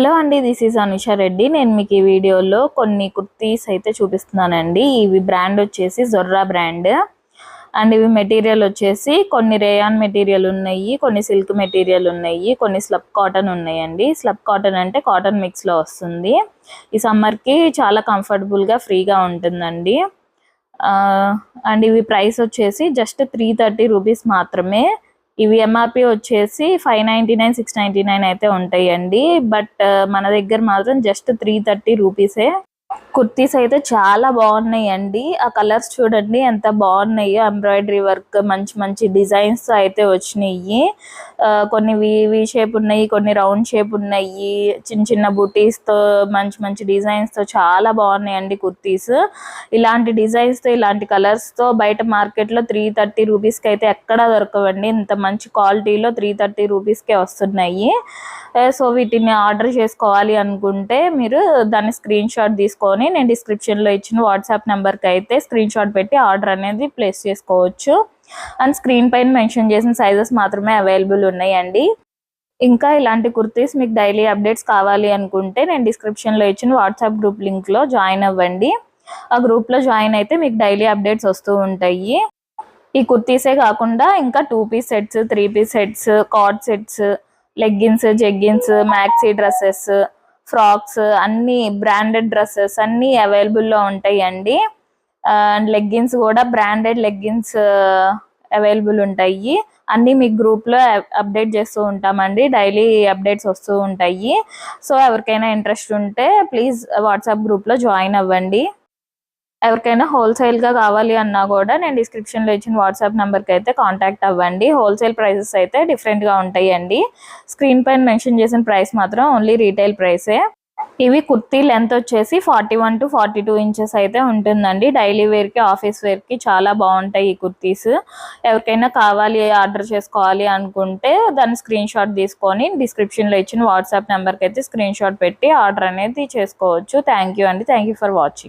Hello అండి, this is Anusha Reddy. నేను మీకు ఈ వీడియోలో కొన్ని కుర్తీస్ అయితే చూపిస్తున్నానండి. ఇవి బ్రాండ్ వచ్చేసి జొర్రా బ్రాండ్ అండ్ ఇవి మెటీరియల్ వచ్చేసి కొన్ని రేయాన్ మెటీరియల్ ఉన్నాయి, కొన్ని సిల్క్ మెటీరియల్ ఉన్నాయి, కొన్ని స్లబ్ కాటన్ ఉన్నాయండి. స్లబ్ కాటన్ అంటే కాటన్ మిక్స్లో వస్తుంది. ఈ సమ్మర్కి చాలా కంఫర్టబుల్గా ఫ్రీగా ఉంటుందండి. అండ్ ఇవి ప్రైస్ వచ్చేసి జస్ట్ 330 రూపీస్ మాత్రమే. ఇవి ఎంఆర్పి వచ్చేసి 599 699 అయితే ఉంటాయండి. బట్ మన దగ్గర మాత్రం జస్ట్ 330 రూపీసే. కుర్తీస్ అయితే చాలా బాగున్నాయండి. ఆ కలర్స్ చూడండి ఎంత బాగున్నాయో. ఎంబ్రాయిడరీ వర్క్ మంచి మంచి డిజైన్స్ అయితే వచ్చినాయి. కొన్ని వి షేప్ ఉన్నాయి, కొన్ని రౌండ్ షేప్ ఉన్నాయి, చిన్న చిన్న బుటీస్తో మంచి మంచి డిజైన్స్తో చాలా బాగున్నాయండి కుర్తీస్. ఇలాంటి డిజైన్స్తో ఇలాంటి కలర్స్తో బయట మార్కెట్లో 330 రూపీస్కి అయితే ఎక్కడా దొరకవండి. ఇంత మంచి క్వాలిటీలో 330 రూపీస్కే వస్తున్నాయి. సో వీటిని ఆర్డర్ చేసుకోవాలి అనుకుంటే మీరు దాన్ని స్క్రీన్ షాట్ తీసుకొని నేను డిస్క్రిప్షన్లో ఇచ్చిన వాట్సాప్ నెంబర్కి అయితే స్క్రీన్ షాట్ పెట్టి ఆర్డర్ అనేది ప్లేస్ చేసుకోవచ్చు. అండ్ స్క్రీన్ పైన మెన్షన్ చేసిన సైజెస్ మాత్రమే అవైలబుల్ ఉన్నాయండి. ఇంకా ఇలాంటి కుర్తీస్ మీకు డైలీ అప్డేట్స్ కావాలి అనుకుంటే నేను డిస్క్రిప్షన్లో ఇచ్చిన వాట్సాప్ గ్రూప్ లింక్లో జాయిన్ అవ్వండి. ఆ గ్రూప్లో జాయిన్ అయితే మీకు డైలీ అప్డేట్స్ వస్తూ ఉంటాయి. ఈ కుర్తీసే కాకుండా ఇంకా 2 piece sets, 3 piece sets, card sets, leggings, jeggings, maxi dresses, frocks అన్నీ బ్రాండెడ్ డ్రెస్సెస్ అన్నీ అవైలబుల్లో ఉంటాయండి. అండ్ లెగ్గిన్స్ కూడా బ్రాండెడ్ లెగ్గిన్స్ అవైలబుల్ ఉంటాయి. అన్నీ మీకు గ్రూప్లో అప్డేట్ చేస్తూ ఉంటామండి. డైలీ అప్డేట్స్ వస్తూ ఉంటాయి. సో ఎవరికైనా ఇంట్రెస్ట్ ఉంటే ప్లీజ్ వాట్సాప్ గ్రూప్లో జాయిన్ అవ్వండి. ఎవరికైనా హోల్సేల్గా కావాలి అన్నా కూడా నేను డిస్క్రిప్షన్లో ఇచ్చిన వాట్సాప్ నెంబర్కి అయితే కాంటాక్ట్ అవ్వండి. హోల్సేల్ ప్రైసెస్ అయితే డిఫరెంట్గా ఉంటాయండి. స్క్రీన్ పైన మెన్షన్ చేసిన ప్రైస్ మాత్రం ఓన్లీ రీటైల్ ప్రైసే. ఇవి కుర్తీ లెంత్ వచ్చేసి 41 to 42 ఇంచెస్ అయితే ఉంటుందండి. డైలీ వేర్కి, ఆఫీస్ వేర్కి చాలా బాగుంటాయి ఈ కుర్తీస్. ఎవరికైనా కావాలి, ఆర్డర్ చేసుకోవాలి అనుకుంటే దాన్ని స్క్రీన్ షాట్ తీసుకొని డిస్క్రిప్షన్లో ఇచ్చిన వాట్సాప్ నెంబర్కి అయితే స్క్రీన్ షాట్ పెట్టి ఆర్డర్ అనేది చేసుకోవచ్చు. థ్యాంక్ యూ అండి. Thank you for watching.